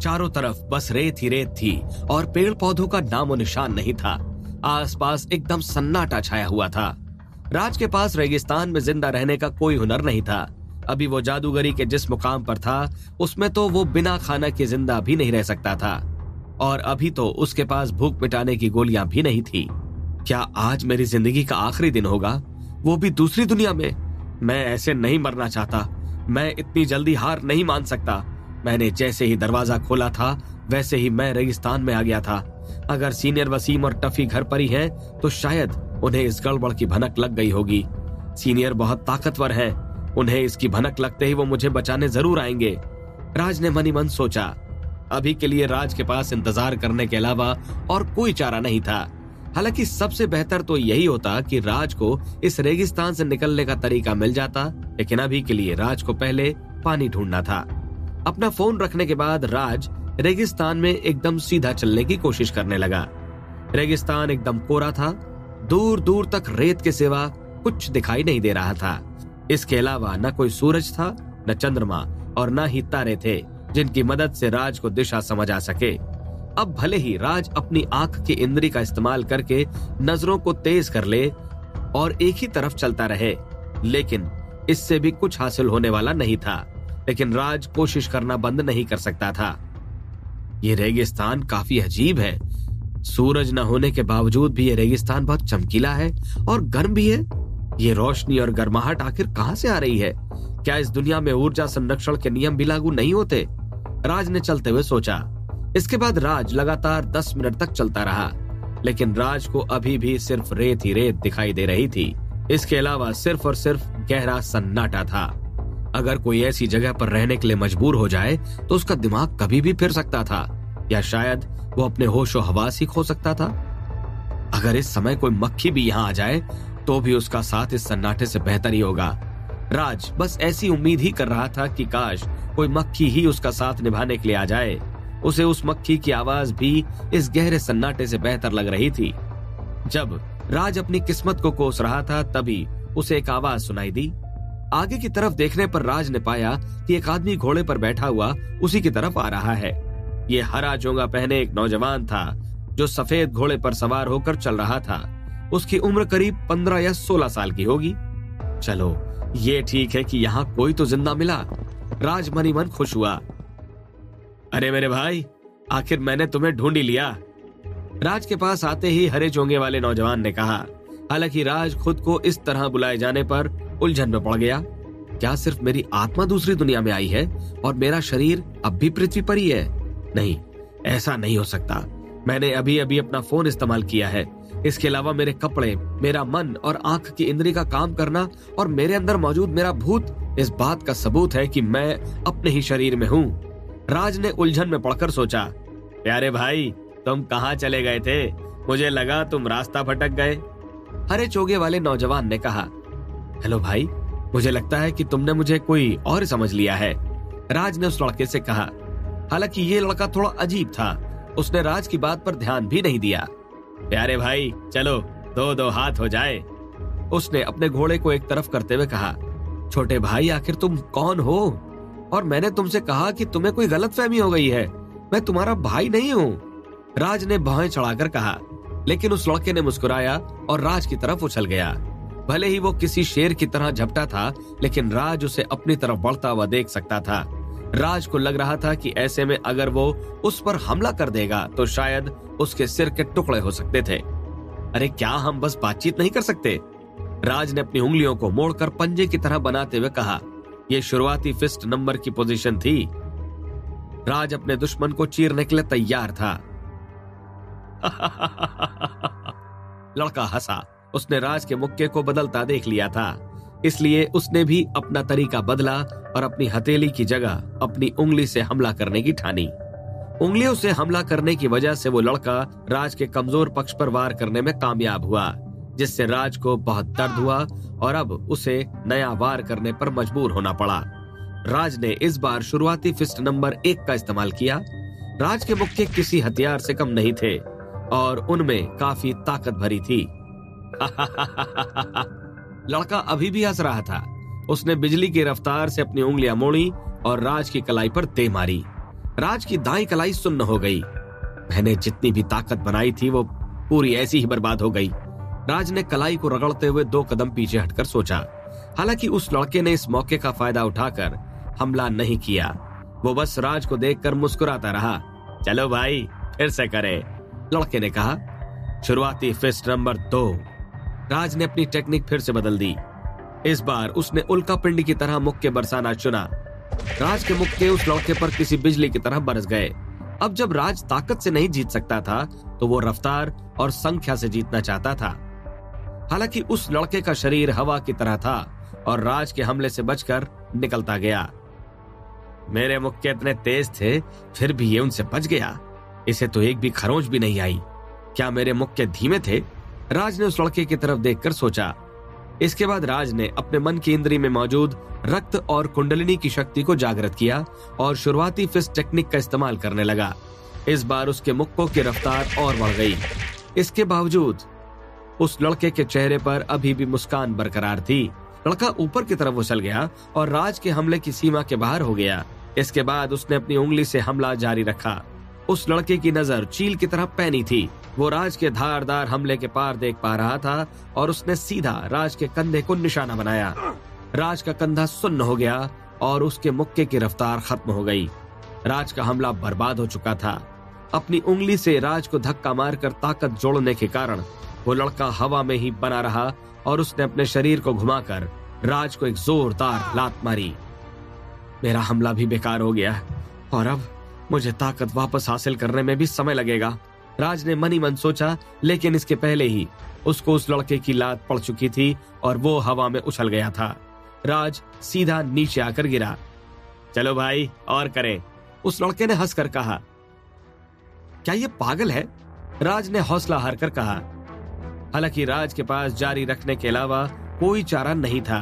चारों तरफ बस रेत ही रेत थी और पेड़ पौधों का नामो निशान नहीं था। आसपास एकदम सन्नाटा छाया हुआ था। राज के पास रेगिस्तान में जिंदा रहने का कोई हुनर नहीं था। अभी वो जादूगरी के जिस मुकाम पर था उसमें तो वो बिना खाना के जिंदा भी नहीं रह सकता था, और अभी तो उसके पास भूख मिटाने की गोलियां भी नहीं थी। क्या आज मेरी जिंदगी का आखिरी दिन होगा, वो भी दूसरी दुनिया में? मैं ऐसे नहीं मरना चाहता। मैं इतनी जल्दी हार नहीं मान सकता। मैंने जैसे ही दरवाजा खोला था वैसे ही मैं रेगिस्तान में आ गया था। अगर सीनियर वसीम और टफी घर पर ही हैं, तो शायद उन्हें इस गड़बड़ की भनक लग गई होगी। सीनियर बहुत ताकतवर हैं, उन्हें इसकी भनक लगते ही वो मुझे बचाने जरूर आएंगे। राज ने मनी मन सोचा। अभी के लिए राज के पास इंतजार करने के अलावा और कोई चारा नहीं था। हालांकि सबसे बेहतर तो यही होता कि राज को इस रेगिस्तान से निकलने का तरीका मिल जाता, लेकिन अभी के लिए राज को पहले पानी ढूंढना था। अपना फोन रखने के बाद राज रेगिस्तान में एकदम सीधा चलने की कोशिश करने लगा। रेगिस्तान एकदम कोरा था। दूर दूर तक रेत के सिवा कुछ दिखाई नहीं दे रहा था। इसके अलावा न कोई सूरज था, न चंद्रमा, और न ही तारे थे जिनकी मदद से राज को दिशा समझ आ सके। अब भले ही राज अपनी आंख की इंद्री का इस्तेमाल करके नजरों को तेज कर ले और एक ही तरफ चलता रहे, लेकिन इससे भी कुछ हासिल होने वाला नहीं था। लेकिन राज कोशिश करना बंद नहीं कर सकता था। ये रेगिस्तान काफी अजीब है। सूरज न होने के बावजूद भी ये रेगिस्तान बहुत चमकीला है और गर्म भी है। ये रोशनी और गर्माहट आखिर कहां से आ रही है? क्या इस दुनिया में ऊर्जा संरक्षण के नियम भी लागू नहीं होते? राज ने चलते हुए सोचा। इसके बाद राज लगातार 10 मिनट तक चलता रहा, लेकिन राज को अभी भी सिर्फ रेत ही रेत दिखाई दे रही थी। इसके अलावा सिर्फ और सिर्फ गहरा सन्नाटा था। अगर कोई ऐसी जगह पर रहने के लिए मजबूर हो जाए तो उसका दिमाग कभी भी फिर सकता था, या शायद वो अपने होशो हवास ही खो सकता था। अगर इस समय कोई मक्खी भी यहाँ आ जाए तो भी उसका साथ इस सन्नाटे से बेहतर ही होगा। राज बस ऐसी उम्मीद ही कर रहा था कि काश कोई मक्खी ही उसका साथ निभाने के लिए आ जाए। उसे उस मक्खी की आवाज भी इस गहरे सन्नाटे से बेहतर लग रही थी। जब राज अपनी किस्मत को कोस रहा था तभी उसे एक आवाज सुनाई दी। आगे की तरफ देखने पर राज ने पाया कि एक आदमी घोड़े पर बैठा हुआ उसी की तरफ आ रहा है। ये हरा चोंगा पहने एक नौजवान था जो सफेद घोड़े पर सवार होकर चल रहा था। उसकी उम्र करीब 15 या 16 साल की होगी। चलो, ये ठीक है कि यहाँ कोई तो जिंदा मिला। राज मनी मन खुश हुआ। अरे मेरे भाई, आखिर मैंने तुम्हें ढूंढ ही लिया। राज के पास आते ही हरे चोंगे वाले नौजवान ने कहा। हालांकि राज खुद को इस तरह बुलाए जाने पर उलझन में पड़ गया। क्या सिर्फ मेरी आत्मा दूसरी दुनिया में आई है और मेरा शरीर अब भी पृथ्वी पर ही है? नहीं, ऐसा नहीं हो सकता। मैंने अभी अभी अपना फोन इस्तेमाल किया है। इसके अलावा मेरे कपड़े, मेरा मन और आंख की इंद्री का काम करना और मेरे अंदर मौजूद मेरा भूत इस बात का सबूत है कि मैं अपने ही शरीर में हूँ। राज ने उलझन में पड़कर सोचा। प्यारे भाई, तुम कहाँ चले गए थे? मुझे लगा तुम रास्ता भटक गए। हरे चोगे वाले नौजवान ने कहा। हेलो भाई, मुझे लगता है कि तुमने मुझे कोई और समझ लिया है। राज ने उस लड़के से कहा। हालांकि ये लड़का थोड़ा अजीब था। उसने राज की बात पर ध्यान भी नहीं दिया। प्यारे भाई, चलो दो दो हाथ हो जाए, उसने अपने घोड़े को एक तरफ करते हुए कहा। छोटे भाई, आखिर तुम कौन हो? और मैंने तुमसे कहा कि तुम्हें कोई गलतफहमी हो गई है। मैं तुम्हारा भाई नहीं हूँ, राज ने बाहें चढ़ाकर कहा। लेकिन उस लड़के ने मुस्कुराया और राज की तरफ उछल गया। भले ही वो किसी शेर की तरह झपटा था, लेकिन राज उसे अपनी तरफ बढ़ता हुआ देख सकता था। राज को लग रहा था कि ऐसे में अगर वो उस पर हमला कर देगा तो शायद उसके सिर के टुकड़े हो सकते थे। अरे क्या हम बस बातचीत नहीं कर सकते? राज ने अपनी उंगलियों को मोड़कर पंजे की तरह बनाते हुए कहा। यह शुरुआती फिस्ट नंबर की पोजीशन थी। राज अपने दुश्मन को चीरने के लिए तैयार था। लड़का हंसा। उसने राज के मुक्के को बदलता देख लिया था, इसलिए उसने भी अपना तरीका बदला और अपनी हथेली की जगह अपनी उंगली से हमला करने की ठानी। उंगलियों से हमला करने की वजह से वो लड़का राज के कमजोर पक्ष पर वार करने में कामयाब हुआ, जिससे राज को बहुत दर्द हुआ और अब उसे नया वार करने पर मजबूर होना पड़ा। राज ने इस बार शुरुआती फिस्ट नंबर 1 का इस्तेमाल किया। राज के मुक्के किसी हथियार से कम नहीं थे और उनमें काफी ताकत भरी थी। लड़का अभी भी हंस रहा था। उसने बिजली की रफ्तार से अपनी उंगलियां मोड़ी और राज की कलाई पर दे मारी। राज की दाईं कलाई सुन्न हो गई। मैंने जितनी भी ताकत बनाई थी वो पूरी ऐसी ही बर्बाद हो गई। राज ने कलाई को रगड़ते हुए 2 कदम पीछे हटकर सोचा। हालांकि उस लड़के ने इस मौके का फायदा उठाकर हमला नहीं किया। वो बस राज को देखकर मुस्कुराता रहा। चलो भाई फिर से करें, लड़के ने कहा। शुरुआती फिस्ट नंबर 2। राज ने अपनी टेक्निक फिर से बदल दी। इस बार उसने उल्का पिंडी की तरह मुक्के बरसाना चुना। राज के मुक्के उस लड़के पर किसी बिजली की तरह बरस गए। अब जब राज ताकत से नहीं जीत सकता था तो वो रफ्तार और संख्या से जीतना चाहता था। हालांकि उस लड़के का शरीर हवा की तरह था और राज के हमले से बचकर निकलता गया। मेरे मुक्के इतने तेज थे फिर भी ये उनसे बच गया। इसे तो एक भी खरोंच भी नहीं आई। क्या मेरे मुक्के धीमे थे? राज ने उस लड़के की तरफ देखकर सोचा। इसके बाद राज ने अपने मन की इंद्री में मौजूद रक्त और कुंडलिनी की शक्ति को जागृत किया और शुरुआती फिस्ट टेक्निक का इस्तेमाल करने लगा। इस बार उसके मुक्कों की रफ्तार और बढ़ गई। इसके बावजूद उस लड़के के चेहरे पर अभी भी मुस्कान बरकरार थी। लड़का ऊपर की तरफ उछल गया और राज के हमले की सीमा के बाहर हो गया। इसके बाद उसने अपनी उंगली से हमला जारी रखा। उस लड़के की नजर चील की तरह पैनी थी। वो राज के धारदार हमले के पार देख पा रहा था और उसने सीधा राज के कंधे को निशाना बनाया। राज का कंधा सुन्न हो गया और उसके मुक्के की रफ्तार खत्म हो गई। राज का हमला बर्बाद हो चुका था। अपनी उंगली से राज को धक्का मारकर ताकत जोड़ने के कारण वो लड़का हवा में ही बना रहा और उसने अपने शरीर को घुमाकर राज को एक जोरदार लात मारी। मेरा हमला भी बेकार हो गया और अब मुझे ताकत वापस हासिल करने में भी समय लगेगा, राज ने मन ही मन सोचा। लेकिन इसके पहले ही उसको उस लड़के की लात पड़ चुकी थी और वो हवा में उछल गया था। राज सीधा नीचे आकर गिरा। चलो भाई और करें, उस लड़के ने हंसकर कहा। क्या ये पागल है? राज ने हौसला हारकर कहा। हालांकि राज के पास जारी रखने के अलावा कोई चारा नहीं था।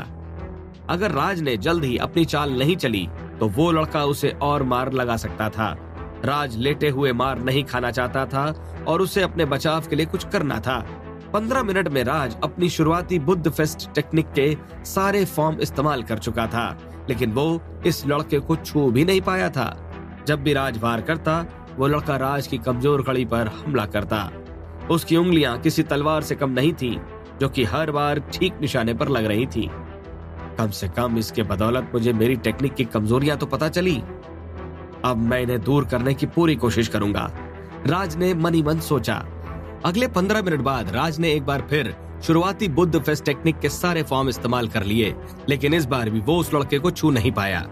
अगर राज ने जल्द ही अपनी चाल नहीं चली तो वो लड़का उसे और मार लगा सकता था। राज लेटे हुए मार नहीं खाना चाहता था और उसे अपने बचाव के लिए कुछ करना था। 15 मिनट में राज अपनी शुरुआती बुद्ध फेस्ट टेक्निक के सारे फॉर्म इस्तेमाल कर चुका था, लेकिन वो इस लड़के को छू भी नहीं पाया था। जब भी राज वार करता वो लड़का राज की कमजोर कड़ी पर हमला करता। उसकी उंगलियां किसी तलवार से कम नहीं थी, जो कि हर बार ठीक निशाने पर लग रही थी। कम से कम इसके बदौलत मुझे मेरी टेक्निक की कमजोरियां तो पता चली। अब मैं इन्हें दूर करने की पूरी कोशिश करूंगा, राज ने मन ही मन सोचा। अगले 15 मिनट बाद राज ने एक बार फिर शुरुआती बुद्ध फेस्ट टेक्निक के सारे फॉर्म इस्तेमाल कर लिए, लेकिन इस बार भी वो उस लड़के को छू नहीं पाया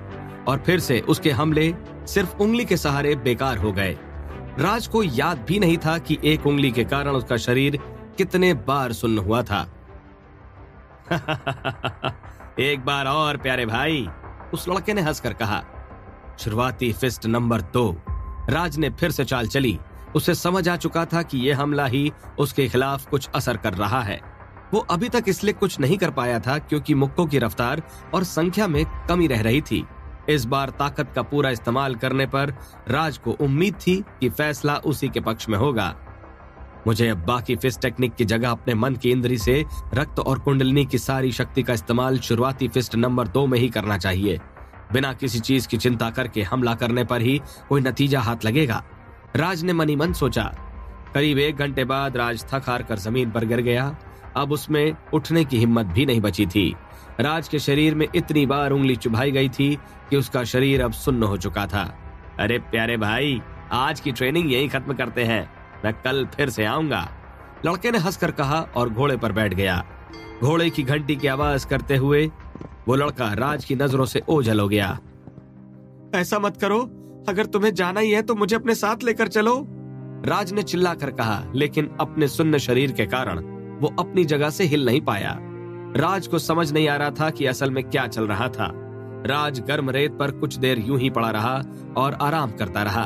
और फिर से उसके हमले सिर्फ उंगली के सहारे बेकार हो गए। राज को याद भी नहीं था कि एक उंगली के कारण उसका शरीर कितने बार सुन्न हुआ था। एक बार और प्यारे भाई, उस लड़के ने हंसकर कहा। शुरुआती फिस्ट नंबर 2। राज ने फिर से चाल चली। उसे समझ आ चुका था कि यह हमला ही उसके खिलाफ कुछ असर कर रहा है। वो अभी तक इसलिए कुछ नहीं कर पाया था क्योंकि मुक्कों की रफ्तार और संख्या में कमी रह रही थी। इस बार ताकत का पूरा इस्तेमाल करने पर राज को उम्मीद थी कि फैसला उसी के पक्ष में होगा। मुझे अब बाकी फिस्ट टेक्निक की जगह अपने मन की इंद्री से रक्त और कुंडलिनी की सारी शक्ति का इस्तेमाल शुरुआती फिस्ट नंबर 2 में ही करना चाहिए। बिना किसी चीज की चिंता करके हमला करने पर ही कोई नतीजा हाथ लगेगा, राज ने मन ही मन सोचा। करीब 1 घंटे बाद राज थक हार कर जमीन पर गिर गया। अब उसमें उठने की हिम्मत भी नहीं बची थी। राज के शरीर में इतनी बार उंगली चुभाई गई थी कि उसका शरीर अब सुन्न हो चुका था। अरे प्यारे भाई, आज की ट्रेनिंग यही खत्म करते हैं, मैं कल फिर से आऊंगा, लड़के ने हंसकर कहा और घोड़े पर बैठ गया। घोड़े की घंटी की आवाज करते हुए वो लड़का राज की नजरों से ओझल हो गया। ऐसा मत करो, अगर तुम्हें जाना ही है तो मुझे अपने साथ लेकर चलो, राज ने चिल्लाकर कहा। लेकिन अपने सुन्न शरीर के कारण वो अपनी जगह से हिल नहीं पाया। राज को समझ नहीं आ रहा था कि असल में क्या चल रहा था। राज गर्म रेत पर कुछ देर यूं ही पड़ा रहा और आराम करता रहा।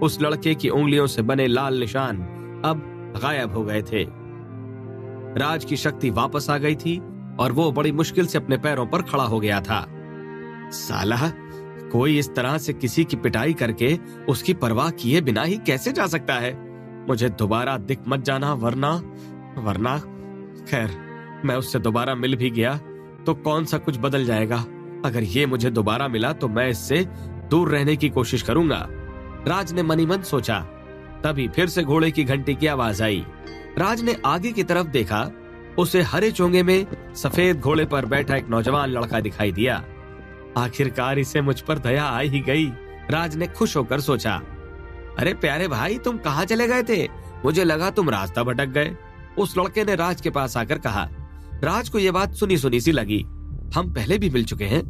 उस लड़के की उंगलियों से बने लाल निशान अब गायब हो गए थे। राज की शक्ति वापस आ गई थी और वो बड़ी मुश्किल से अपने पैरों पर खड़ा हो गया था। साला, कोई इस तरह से किसी की पिटाई करके उसकी परवाह किए बिना ही कैसे जा सकता है? मुझे दोबारा दिख मत जाना, वरना खैर, मैं उससे दोबारा मिल भी गया तो कौन सा कुछ बदल जाएगा। अगर ये मुझे दोबारा मिला तो मैं इससे दूर रहने की कोशिश करूंगा। राज ने मनी मन सोचा। तभी फिर से घोड़े की घंटी की आवाज आई। राज ने आगे की तरफ देखा। उसे हरे चोंगे में सफेद घोड़े पर बैठा एक नौजवान लड़का दिखाई दिया। आखिरकार इसे मुझ पर दया आ ही गई, राज ने खुश होकर सोचा। अरे प्यारे भाई, तुम कहाँ चले गए थे? मुझे लगा तुम रास्ता भटक गए। उस लड़के ने राज के पास आकर कहा। राज को यह बात सुनी सुनी सी लगी। हम पहले भी मिल चुके हैं,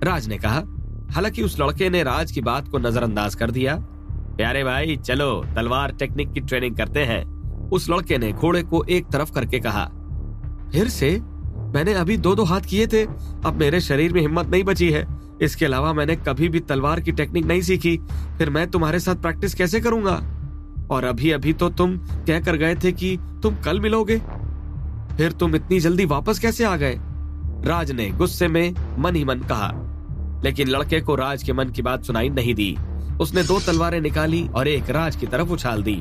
राज ने कहा। हालांकि उस लड़के ने राज की बात को नजरअंदाज कर दिया। प्यारे भाई, चलो तलवार टेक्निक की ट्रेनिंग करते हैं, उस लड़के ने घोड़े को एक तरफ करके कहा। फिर से? मैंने अभी 2-2 हाथ किए थे, अब मेरे शरीर में हिम्मत नहीं बची है। इसके अलावा मैंने कभी भी तलवार की टेक्निक नहीं सीखी, फिर मैं तुम्हारे साथ प्रैक्टिस कैसे करूंगा? और अभी अभी तो तुम कह कर गए थे कि तुम कल मिलोगे, फिर तुम इतनी जल्दी वापस कैसे आ गए? राज ने गुस्से में मन ही मन कहा। लेकिन लड़के को राज के मन की बात सुनाई नहीं दी। उसने 2 तलवारें निकाली और एक राज की तरफ उछाल दी।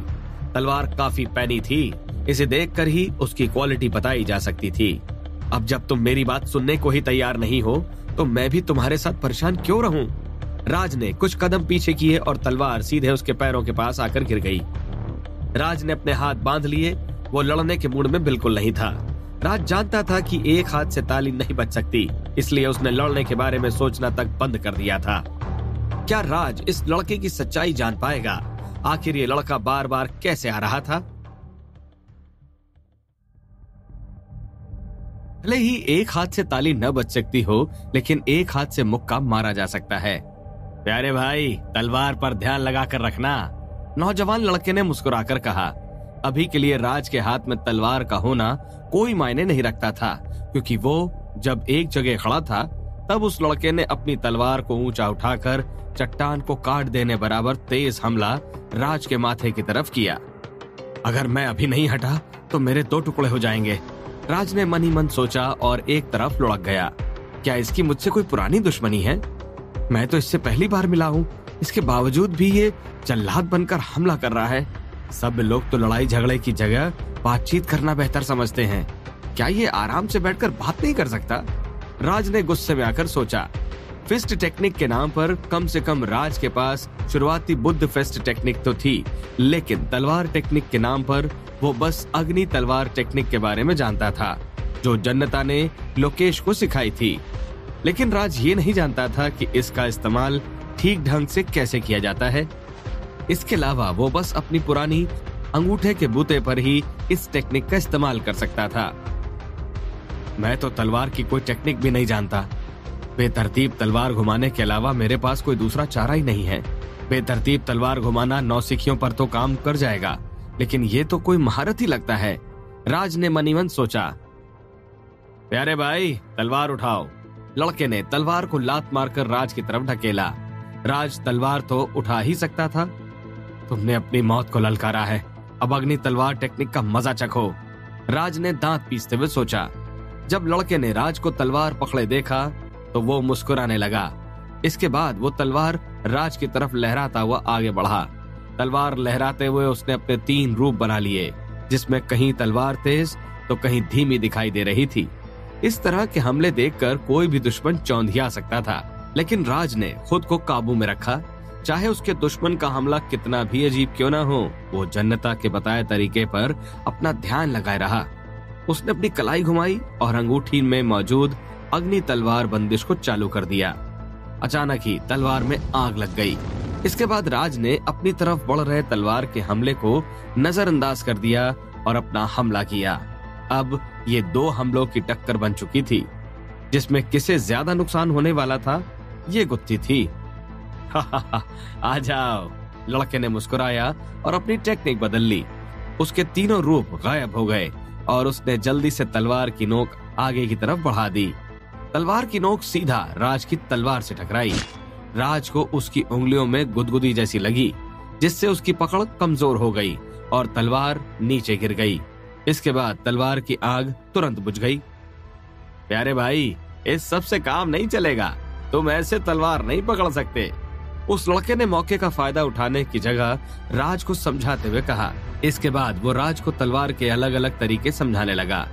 तलवार काफी पैनी थी, इसे देखकर ही उसकी क्वालिटी बताई जा सकती थी। अब जब तुम मेरी बात सुनने को ही तैयार नहीं हो, तो मैं भी तुम्हारे साथ परेशान क्यों रहूं? राज ने कुछ कदम पीछे किए और तलवार सीधे उसके पैरों के पास आकर गिर गई। राज ने अपने हाथ बांध लिए। वो लड़ने के मूड में बिल्कुल नहीं था। राज जानता था कि एक हाथ से ताली नहीं बच सकती, इसलिए उसने लड़ने के बारे में सोचना तक बंद कर दिया था। क्या राज इस लड़के की सच्चाई जान पाएगा? आखिर ये लड़का बार बार कैसे आ रहा था? भले ही एक हाथ से ताली न बच सकती हो, लेकिन एक हाथ से मुक्का मारा जा सकता है। प्यारे भाई, तलवार पर ध्यान लगाकर रखना, नौजवान लड़के ने मुस्कुराकर कहा। अभी के लिए राज के हाथ में तलवार का होना कोई मायने नहीं रखता था, क्योंकि वो जब एक जगह खड़ा था तब उस लड़के ने अपनी तलवार को ऊंचा उठाकर चट्टान को काट देने बराबर तेज हमला राज के माथे की तरफ किया। अगर मैं अभी नहीं हटा तो मेरे 2 टुकड़े हो जाएंगे, राज ने मन ही मन सोचा और एक तरफ लुढ़क गया। क्या इसकी मुझसे कोई पुरानी दुश्मनी है? मैं तो इससे पहली बार मिला हूँ, इसके बावजूद भी ये जल्लाद बनकर हमला कर रहा है। सब लोग तो लड़ाई झगड़े की जगह बातचीत करना बेहतर समझते हैं, क्या ये आराम से बैठकर बात नहीं कर सकता? राज ने गुस्से में आकर सोचा। फिस्ट टेक्निक के नाम पर कम से कम राज के पास शुरुआती बुद्ध फिस्ट टेक्निक तो थी, लेकिन तलवार टेक्निक के नाम पर वो बस अग्नि तलवार टेक्निक के बारे में जानता था, जो जन्नता ने लोकेश को सिखाई थी। लेकिन राज ये नहीं जानता था कि इसका इस्तेमाल ठीक ढंग से कैसे किया जाता है। इसके अलावा वो बस अपनी पुरानी अंगूठे के बूते पर ही इस टेक्निक का इस्तेमाल कर सकता था। मैं तो तलवार की कोई टेक्निक भी नहीं जानता। बेतरतीब तलवार घुमाने के अलावा मेरे पास कोई दूसरा चारा ही नहीं है। बेतरतीब तलवार घुमाना नौसिखियों पर तो काम कर जाएगा, लेकिन ये तो कोई महारत ही लगता है, राज ने मनी मन सोचा। प्यारे भाई, तलवार उठाओ, लड़के ने तलवार को लात मारकर राज की तरफ ढकेला। राज तलवार तो उठा ही सकता था। तुमने अपनी मौत को ललकारा है, अब अग्नि तलवार टेक्निक का मजा चखो, राज ने दांत पीसते हुए सोचा। जब लड़के ने राज को तलवार पकड़े देखा तो वो मुस्कुराने लगा। इसके बाद वो तलवार राज की तरफ लहराता हुआ आगे बढ़ा। तलवार लहराते हुए उसने अपने 3 रूप बना लिए, जिसमें कहीं तलवार तेज तो कहीं धीमी दिखाई दे रही थी। इस तरह के हमले देखकर कोई भी दुश्मन चौंधिया सकता था, लेकिन राज ने खुद को काबू में रखा। चाहे उसके दुश्मन का हमला कितना भी अजीब क्यों ना हो, वो जन्नता के बताए तरीके पर अपना ध्यान लगाए रहा। उसने अपनी कलाई घुमाई और अंगूठी में मौजूद अग्नि तलवार बंदिश को चालू कर दिया। अचानक ही तलवार में आग लग गई। इसके बाद राज ने अपनी तरफ बढ़ रहे तलवार के हमले को नजरअंदाज कर दिया और अपना हमला किया। अब ये 2 हमलों की टक्कर बन चुकी थी, जिसमें किसे ज्यादा नुकसान होने वाला था ये गुत्थी थी। आ जाओ, लड़के ने मुस्कुराया और अपनी टेक्निक बदल ली। उसके 3 रूप गायब हो गए और उसने जल्दी से तलवार की नोक आगे की तरफ बढ़ा दी। तलवार की नोक सीधा राज की तलवार से टकराई। राज को उसकी उंगलियों में गुदगुदी जैसी लगी, जिससे उसकी पकड़ कमजोर हो गई और तलवार नीचे गिर गई। इसके बाद तलवार की आग तुरंत बुझ गई। प्यारे भाई, इस सब से काम नहीं चलेगा, तुम ऐसे तलवार नहीं पकड़ सकते, उस लड़के ने मौके का फायदा उठाने की जगह राज को समझाते हुए कहा। इसके बाद वो राज को तलवार के अलग अलग तरीके समझाने लगा।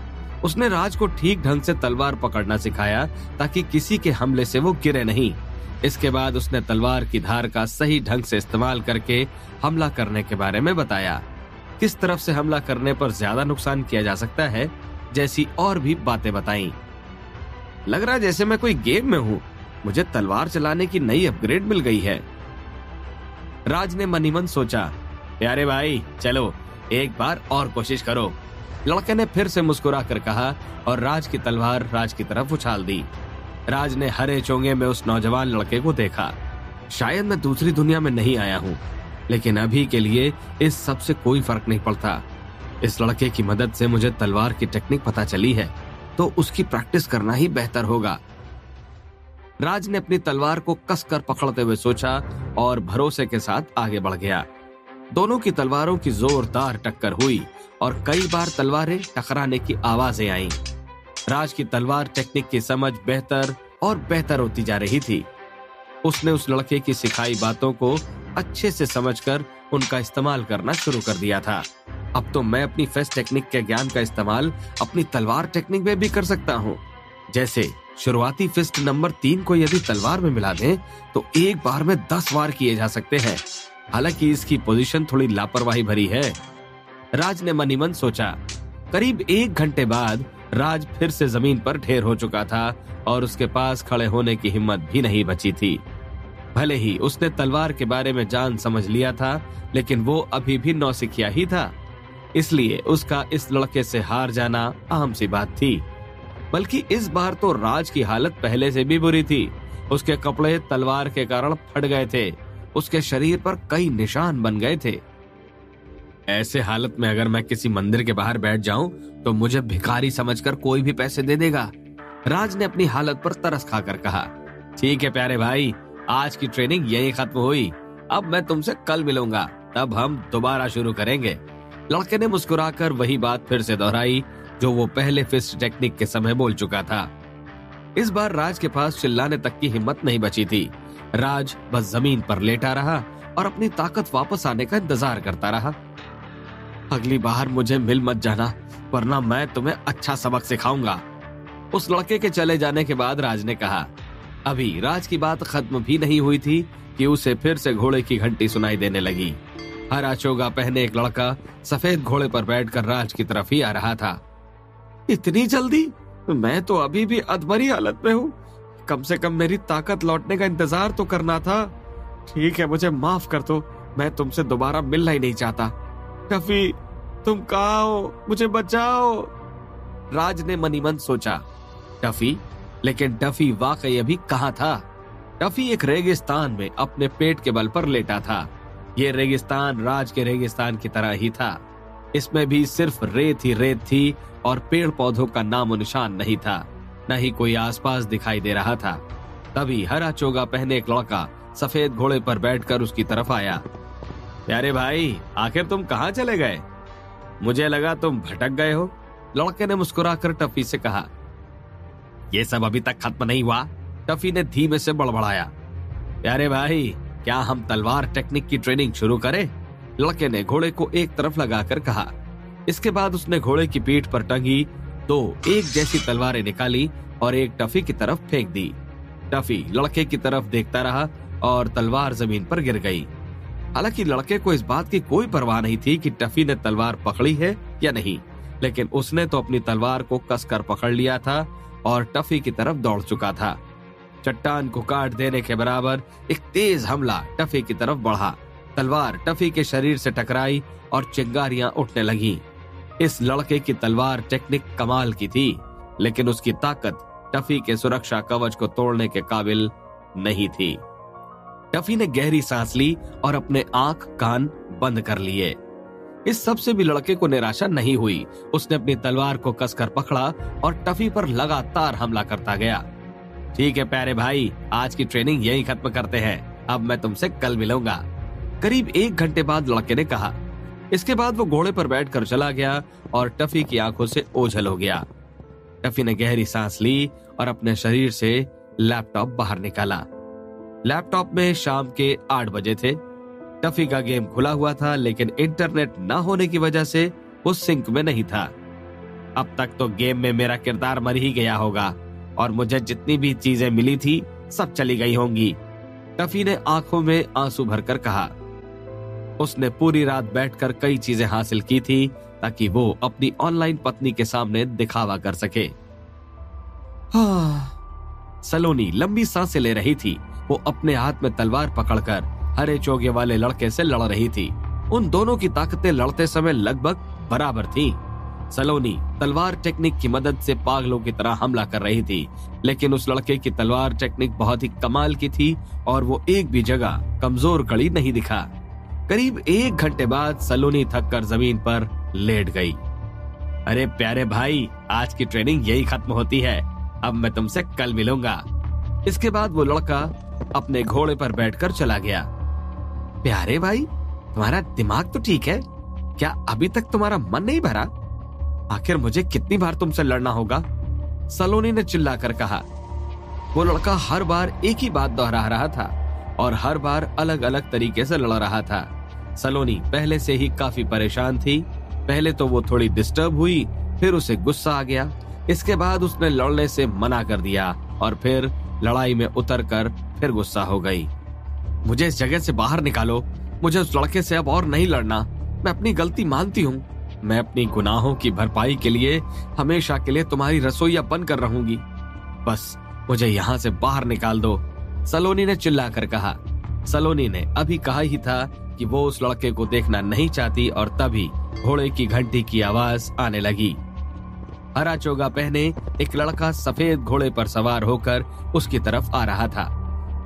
उसने राज को ठीक ढंग से तलवार पकड़ना सिखाया ताकि किसी के हमले से वो गिरे नहीं। इसके बाद उसने तलवार की धार का सही ढंग से इस्तेमाल करके हमला करने के बारे में बताया। किस तरफ से हमला करने पर ज्यादा नुकसान किया जा सकता है जैसी और भी बातें बताई। लग रहा है जैसे मैं कोई गेम में हूँ, मुझे तलवार चलाने की नई अपग्रेड मिल गई है। राज ने मन ही मन सोचा। प्यारे भाई चलो एक बार और कोशिश करो, लड़के ने फिर से मुस्कुरा कर कहा और राज की तलवार राज की तरफ उछाल दी। राज ने हरे चोंगे में उस नौजवान लड़के को देखा। शायद मैं दूसरी दुनिया में नहीं आया हूँ, लेकिन अभी के लिए इस सब से कोई फर्क नहीं पड़ता। इस लड़के की मदद से मुझे तलवार की टेक्निक पता चली है, तो उसकी प्रैक्टिस करना ही बेहतर होगा। राज ने अपनी तलवार को कसकर पकड़ते हुए सोचा और भरोसे के साथ आगे बढ़ गया। दोनों की तलवारों की जोरदार टक्कर हुई और कई बार तलवारें टकराने की आवाजें आईं। राज की तलवार टेक्निक की समझ बेहतर और बेहतर होती जा रही थी। उसने उस लड़के की सिखाई बातों को अच्छे से समझकर उनका इस्तेमाल करना शुरू कर दिया था। अब तो मैं अपनी फेस्ट टेक्निक के ज्ञान का इस्तेमाल अपनी तलवार टेक्निक में भी कर सकता हूँ। जैसे शुरुआती फिस्ट नंबर 3 को यदि तलवार में मिला दें तो एक बार में 10 वार किए जा सकते हैं। हालांकि इसकी पोजीशन थोड़ी लापरवाही भरी है, राज ने मन ही मन सोचा। करीब 1 घंटे बाद राज फिर से जमीन पर ढेर हो चुका था और उसके पास खड़े होने की हिम्मत भी नहीं बची थी। भले ही उसने तलवार के बारे में जान समझ लिया था, लेकिन वो अभी भी नौसिखिया ही था, इसलिए उसका इस लड़के से हार जाना आम सी बात थी। बल्कि इस बार तो राज की हालत पहले से भी बुरी थी। उसके कपड़े तलवार के कारण फट गए थे, उसके शरीर पर कई निशान बन गए थे। ऐसे हालत में अगर मैं किसी मंदिर के बाहर बैठ जाऊं तो मुझे भिखारी समझकर कोई भी पैसे दे देगा। राज ने अपनी हालत पर तरस खाकर कहा। ठीक है प्यारे भाई, आज की ट्रेनिंग यही खत्म हुई। अब मैं तुमसे कल मिलूंगा, तब हम दोबारा शुरू करेंगे। लड़के ने मुस्कुराकर वही बात फिर से दोहराई जो वो पहले फिस्ट टेक्निक के समय बोल चुका था। इस बार राज के पास चिल्लाने तक की हिम्मत नहीं बची थी। राज बस जमीन पर लेटा रहा और अपनी ताकत वापस आने का इंतजार करता रहा। अगली बार मुझे मिल मत जाना, वरना मैं तुम्हें अच्छा सबक सिखाऊंगा। उस लड़के के चले जाने के बाद राज ने कहा। अभी राज की बात खत्म भी नहीं हुई थी कि उसे फिर से घोड़े की घंटी सुनाई देने लगी। हरा चोगा पहने एक लड़का सफेद घोड़े पर बैठकर राज की तरफ ही आ रहा था। इतनी जल्दी? मैं तो अभी भी अधमरी हालत में हूँ। कम से कम मेरी ताकत लौटने का इंतजार तो करना था। ठीक है, मुझे माफ कर दो, मैं तुमसे दोबारा मिलना ही नहीं चाहता। टफी, तुम कहाँ हो? मुझे बचाओ। राज ने मनी मन सोचा। टफी? लेकिन टफी वाकई अभी कहाँ था? टफी एक रेगिस्तान में अपने पेट के बल पर लेटा था। ये रेगिस्तान राज के रेगिस्तान की तरह ही था। इसमें भी सिर्फ रेत ही रेत थी और पेड़ पौधों का नामो निशान नहीं था, न ही कोई आसपास दिखाई दे रहा था। तभी हरा चोगा पहने एक लड़का सफेद घोड़े पर बैठकर उसकी तरफ आया। प्यारे भाई, आखिर तुम कहाँ चले गए? मुझे लगा तुम भटक गए हो। लड़के ने मुस्कुराकर टफी से कहा। ये सब अभी तक खत्म नहीं हुआ, टफी ने धीमे से बड़बड़ाया। प्यारे भाई, क्या हम तलवार टेक्निक की ट्रेनिंग शुरू करें? लड़के ने घोड़े को एक तरफ लगाकर कहा। इसके बाद उसने घोड़े की पीठ पर टंगी 2 एक जैसी तलवारें निकाली और एक टफी की तरफ फेंक दी। टफी लड़के की तरफ देखता रहा और तलवार जमीन पर गिर गई। हालांकि लड़के को इस बात की कोई परवाह नहीं थी कि टफी ने तलवार पकड़ी है या नहीं, लेकिन उसने तो अपनी तलवार को कसकर पकड़ लिया था और टफी की तरफ दौड़ चुका था। चट्टान को काट देने के बराबर एक तेज हमला टफी की तरफ बढ़ा। तलवार टफी के शरीर से टकराई और चिंगारियां उठने लगीं। इस लड़के की तलवार टेक्निक कमाल की थी, लेकिन उसकी ताकत टफी के सुरक्षा कवच को तोड़ने के काबिल नहीं थी। टफी ने गहरी सांस ली और अपने आंख कान बंद कर लिए। इस सब से भी लड़के को निराशा नहीं हुई। उसने अपनी तलवार को कसकर पकड़ा और टफी पर लगातार हमला करता गया। ठीक है प्यारे भाई, आज की ट्रेनिंग यही खत्म करते हैं। अब मैं तुमसे कल मिलूंगा। करीब 1 घंटे बाद लड़के ने कहा। इसके बाद वो घोड़े पर बैठकर चला गया और टफी की आंखों से ओझल हो गया। टफी ने गहरी सांस ली और अपने शरीर से लैपटॉप बाहर निकाला। लैपटॉप में शाम के 8 बजे थे। टफी का गेम खुला हुआ था, लेकिन इंटरनेट न होने की वजह से वो सिंक में नहीं था। अब तक तो गेम में मेरा किरदार मर ही गया होगा और मुझे जितनी भी चीजें मिली थी सब चली गई होंगी। टफी ने आंखों में आंसू भरकर कहा। उसने पूरी रात बैठकर कई चीजें हासिल की थी ताकि वो अपनी ऑनलाइन पत्नी के सामने दिखावा कर सके। सलोनी लंबी सांसें ले रही थी। वो अपने हाथ में तलवार पकड़कर हरे चोगे वाले लड़के से लड़ रही थी। उन दोनों की ताकतें लड़ते समय लगभग बराबर थीं। सलोनी तलवार टेक्निक की मदद से पागलों की तरह हमला कर रही थी, लेकिन उस लड़के की तलवार टेक्निक बहुत ही कमाल की थी और वो एक भी जगह कमजोर कड़ी नहीं दिखा। करीब 1 घंटे बाद सलोनी थककर जमीन पर लेट गई। अरे प्यारे भाई, आज की ट्रेनिंग यही खत्म होती है। अब मैं तुमसे कल मिलूंगा। इसके बाद वो लड़का अपने घोड़े पर बैठकर चला गया। प्यारे भाई, तुम्हारा दिमाग तो ठीक है, क्या अभी तक तुम्हारा मन नहीं भरा? आखिर मुझे कितनी बार तुमसे लड़ना होगा? सलोनी ने चिल्लाकर कहा। वो लड़का हर बार एक ही बात दोहरा रहा था और हर बार अलग अलग तरीके से लड़ रहा था। सलोनी पहले से ही काफी परेशान थी। पहले तो वो थोड़ी डिस्टर्ब हुई, फिर उसे गुस्सा आ गया। इसके बाद उसने लड़ने से मना कर दिया और फिर लड़ाई में उतरकर फिर गुस्सा हो गई। मुझे इस जगह से बाहर निकालो। मुझे उस लड़के से अब और नहीं लड़ना। मैं अपनी गलती मानती हूँ। मैं अपनी गुनाहों की भरपाई के लिए हमेशा के लिए तुम्हारी रसोइया बनकर रहूंगी। बस मुझे यहाँ से बाहर निकाल दो, सलोनी ने चिल्लाकर कहा। सलोनी ने अभी कहा ही था कि वो उस लड़के को देखना नहीं चाहती और तभी घोड़े की घंटी की आवाज आने लगी। हरा चोगा पहने एक लड़का सफेद घोड़े पर सवार होकर उसकी तरफ आ रहा था।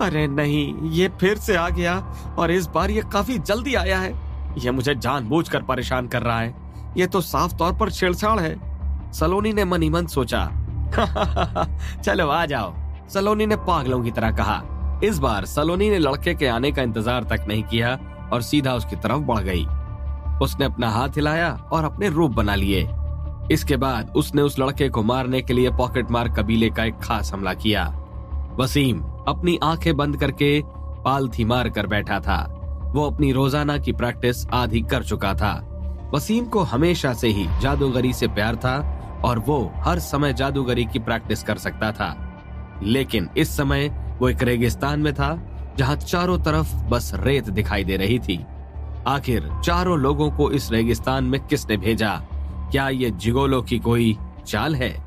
अरे नहीं, ये फिर से आ गया और इस बार ये काफी जल्दी आया है। ये मुझे जानबूझकर परेशान कर रहा है। ये तो साफ तौर पर छेड़छाड़ है, सलोनी ने मन ही मन सोचा। चलो आ जाओ, सलोनी ने पागलों की तरह कहा। इस बार सलोनी ने लड़के के आने का इंतजार तक नहीं किया और सीधा उसकी तरफ बढ़ गई। उसने अपना हाथ हिलाया और अपने रूप बना लिए। इसके बाद उसने उस लड़के को मारने के लिए पॉकेट मार कबीले का एक खास हमला किया। वसीम अपनी आंखें बंद करके पालथी मार कर बैठा था। वो अपनी रोजाना की प्रैक्टिस आधी कर चुका था। वसीम को हमेशा से ही जादूगरी से प्यार था और वो हर समय जादूगरी की प्रैक्टिस कर सकता था। लेकिन इस समय वो एक रेगिस्तान में था जहां चारों तरफ बस रेत दिखाई दे रही थी। आखिर चारों लोगों को इस रेगिस्तान में किसने भेजा? क्या ये जिगोलो की कोई चाल है?